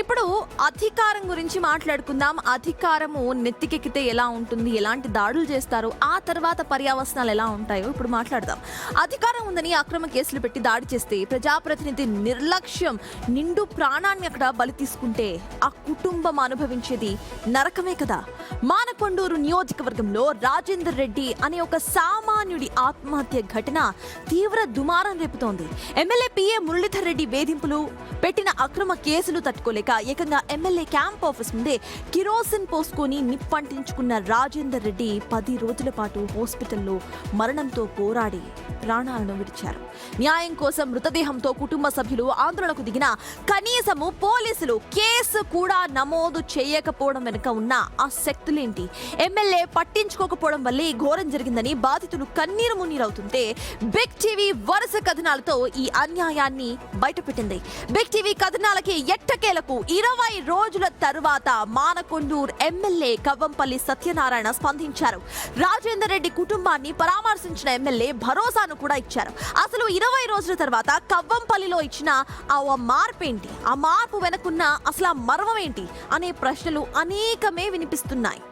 ఇప్పుడు అధికారం గురించి మాట్లాడుకుందాం. అధికారము నెత్తికెక్కితే ఎలా ఉంటుంది, ఎలాంటి దాడులు చేస్తారు, ఆ తర్వాత పర్యావసనాలు ఎలా ఉంటాయో ఇప్పుడు మాట్లాడదాం. అధికారం ఉందని అక్రమ కేసులు పెట్టి దాడి చేస్తే, ప్రజాప్రతినిధి నిర్లక్ష్యం నిండు ప్రాణాన్ని అక్కడ బలి తీసుకుంటే ఆ కుటుంబం అనుభవించేది నరకమే కదా. మానకొండూరు నియోజకవర్గంలో రాజేందర్ రెడ్డి అనే ఒక సామాన్యుడి ఆత్మహత్య ఘటన తీవ్ర దుమారం రేపుతోంది. ఎమ్మెల్యే పిఏ మురళీధర్ రెడ్డి వేధింపులు పెట్టిన అక్రమ కేసులు తట్టుకోలేక ఏకంగా ఎమ్మెల్యే క్యాంప్ ఆఫీస్ ముందే కిరోసిన్ పోసుకొని నిప్పంటించుకున్న రాజేందర్ రెడ్డి 10 రోజుల పాటు హాస్పిటల్లో మరణంతో పోరాడి ప్రాణాలను విడిచారు. న్యాయం కోసం మృతదేహంతో కుటుంబ సభ్యులు ఆందోళనకు దిగిన కనీసము పోలీసులు కేసు కూడా నమోదు చేయకపోవడం వెనుక ఉన్న ఆ శక్తులేంటి? ఎమ్మెల్యే పట్టించుకోకపోవడం వల్లే ఘోరం జరిగిందని బాధితులు కన్నీరు మున్నీరవుతుంటే బిగ్ టీవీ వరుస కథనాలతో ఈ అన్యాయాన్ని బయటపెట్టింది. బిగ్ టీవీ కథనాలకి ఎట్టకేలకు 20 రోజుల తరువాత మానకొండూరు ఎమ్మెల్యే కవ్వంపల్లి సత్యనారాయణ స్పందించారు. రాజేందర్ రెడ్డి కుటుంబాన్ని పరామర్శించిన ఎమ్మెల్యే భరోసాను కూడా ఇచ్చారు. అసలు 20 రోజుల తర్వాత కవ్వంపల్లిలో ఇచ్చిన ఆ మార్పేంటి, ఆ మార్పు వెనుకున్న అసలు ఆ మర్మం ఏంటి అనే ప్రశ్నలు అనేకమే వినిపిస్తున్నాయి.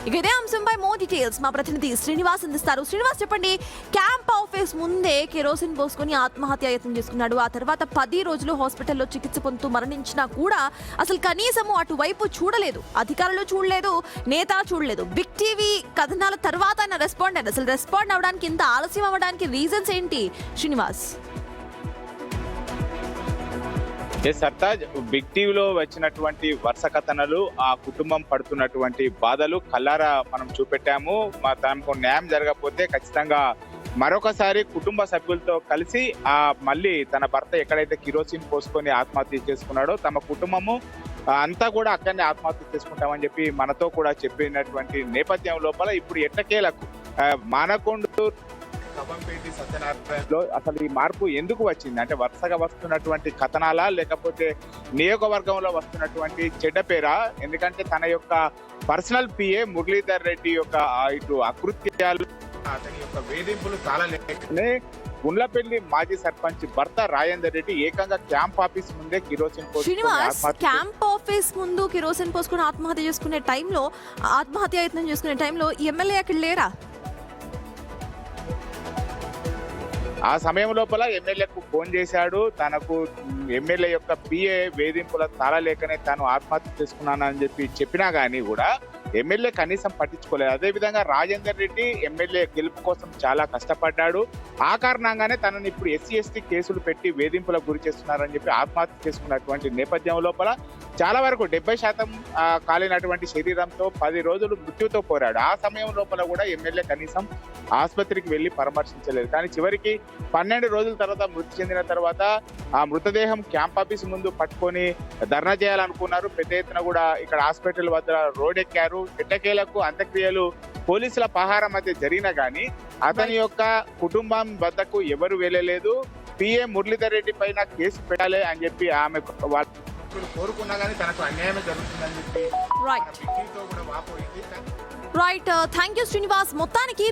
ఇక ఇదే అంశంపై మోర్ డీటెయిల్స్ మా ప్రతినిధి శ్రీనివాస్ అందిస్తారు. శ్రీనివాస్, చెప్పండి. క్యాంప్ ఆఫీస్ ముందే కెరోసిన్ పోసుకొని ఆత్మహత్య యత్నం చేసుకున్నాడు. ఆ తర్వాత 10 రోజులు హాస్పిటల్లో చికిత్స పొందుతూ మరణించినా కూడా అసలు కనీసము అటువైపు చూడలేదు, అధికారులు చూడలేదు, నేత చూడలేదు. బిగ్ టీవీ కథనాల తర్వాత ఆయన రెస్పాండ్ అయ్యారు. అసలు రెస్పాండ్ అవ్వడానికి ఇంత ఆలస్యం అవ్వడానికి రీజన్స్ ఏంటి శ్రీనివాస్? సర్తాజ్, బిగ్ టీవీలో వచ్చినటువంటి వరుస కథనాలు, ఆ కుటుంబం పడుతున్నటువంటి బాధలు కల్లారా మనం చూపెట్టాము. తనకు న్యాయం జరగకపోతే ఖచ్చితంగా మరొకసారి కుటుంబ సభ్యులతో కలిసి మళ్ళీ తన భర్త ఎక్కడైతే కిరోసిన్ పోసుకొని ఆత్మహత్య చేసుకున్నాడో తమ కుటుంబము అంతా కూడా అక్కడనే ఆత్మహత్య చేసుకుంటామని చెప్పి మనతో కూడా చెప్పినటువంటి నేపథ్యం లోపల ఇప్పుడు ఎట్టకేలకు మానకొండూరు కవ్వంపేటి సత్యనారాయణలో అసలు ఈ మార్పు ఎందుకు వచ్చింది అంటే వరుసగా వస్తున్నటువంటి కథనాలా, లేకపోతే నియోజకవర్గంలో వస్తున్నటువంటి చెడ్డ పేరా? ఎందుకంటే తన యొక్క పర్సనల్ పిఏ మురళీధర్ రెడ్డి యొక్క ఇటు అకృత్యాలు, అతని యొక్క వేధింపులు చాలా లేకనే గుండ్లపల్లి మాజీ సర్పంచ్ భర్త రాజేందర్ రెడ్డి ఏకంగా క్యాంప్ ఆఫీస్ ముందే కిరోసిన్ క్యాంప్ ఆఫీస్ ముందు కిరోసిన్ పోసుకుని ఆత్మహత్య చేసుకునే టైంలో, ఆత్మహత్య యత్నం చేసుకునే టైంలో ఎమ్మెల్యే అక్కడ లేరా? ఆ సమయం లోపల ఎమ్మెల్యేకు ఫోన్ చేశాడు. తనకు ఎమ్మెల్యే యొక్క పిఏ వేధింపుల తాళలేకనే తాను ఆత్మహత్య చేసుకున్నానని చెప్పినా గానీ కూడా ఎమ్మెల్యే కనీసం పట్టించుకోలేదు. అదేవిధంగా రాజేందర్ రెడ్డి ఎమ్మెల్యే గెలుపు కోసం చాలా కష్టపడ్డాడు. ఆ కారణంగానే తనని ఇప్పుడు SC/ST కేసులు పెట్టి వేధింపులకు గురి చేస్తున్నారని చెప్పి ఆత్మహత్య చేసుకున్నటువంటి నేపథ్యం లోపల చాలా వరకు 70% కాలినటువంటి శరీరంతో 10 రోజులు మృత్యుతో పోరాడు. ఆ సమయం లోపల కూడా ఎమ్మెల్యే కనీసం ఆసుపత్రికి వెళ్లి పరామర్శించలేదు. కానీ చివరికి 12 రోజుల తర్వాత మృతి చెందిన తర్వాత ఆ మృతదేహం క్యాంప్ ఆఫీస్ ముందు పట్టుకొని ధర్నా చేయాలనుకున్నారు. పెద్ద ఎత్తున కూడా ఇక్కడ హాస్పిటల్ వద్ద రోడ్ ఎక్కారు. ఎట్టకేలకు అంత్యక్రియలు పోలీసుల పహారా మధ్య జరిగినా గానీ అతని యొక్క కుటుంబం వద్దకు ఎవరు వెళ్ళలేదు. పిఏ మురళీధర్ రెడ్డి పైన కేసు పెట్టాలి అని చెప్పి ఆమె కోరుకున్నా కానీ తనకు అన్యాయం జరుగుతుందని చెప్పి రైట్, థ్యాంక్ యూ శ్రీనివాస్. మొత్తానికి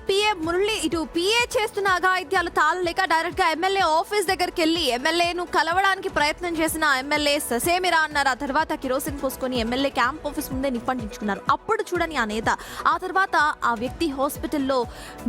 పిఏ చేస్తున్న అఘాయిత్యాలు తాళలేక డైరెక్ట్ గా ఎమ్మెల్యే ఆఫీస్ దగ్గరికి వెళ్ళి ఎమ్మెల్యేను కలవడానికి ప్రయత్నం చేసిన ఎమ్మెల్యే ససేమిరా అన్నారు. ఆ తర్వాత కిరోసిన్ పోసుకొని ఎమ్మెల్యే క్యాంప్ ఆఫీస్ ముందే నిప్పంటించుకున్నారు. అప్పుడు చూడని ఆ నేత, ఆ తర్వాత ఆ వ్యక్తి హాస్పిటల్లో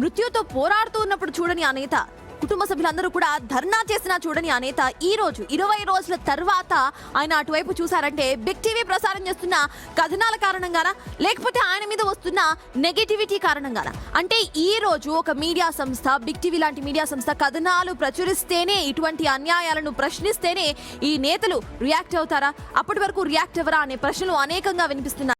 మృత్యుతో పోరాడుతూ ఉన్నప్పుడు చూడని ఆ నేత, కుటుంబ సభ్యులందరూ కూడా ధర్నా చేసినా చూడని ఆ నేత ఈ రోజు 20 రోజుల తర్వాత ఆయన అటువైపు చూసారంటే బిగ్ టీవీ ప్రసారం చేస్తున్న కథనాల కారణంగానా, లేకపోతే ఆయన మీద వస్తున్న నెగటివిటీ కారణంగానా? అంటే ఈ రోజు ఒక మీడియా సంస్థ, బిగ్ టీవీ లాంటి మీడియా సంస్థ కథనాలు ప్రచురిస్తేనే, ఇటువంటి అన్యాయాలను ప్రశ్నిస్తేనే ఈ నేతలు రియాక్ట్ అవుతారా? అప్పటి వరకు రియాక్ట్ ఎవరా అనే ప్రశ్నలు అనేకంగా వినిపిస్తున్నాయి.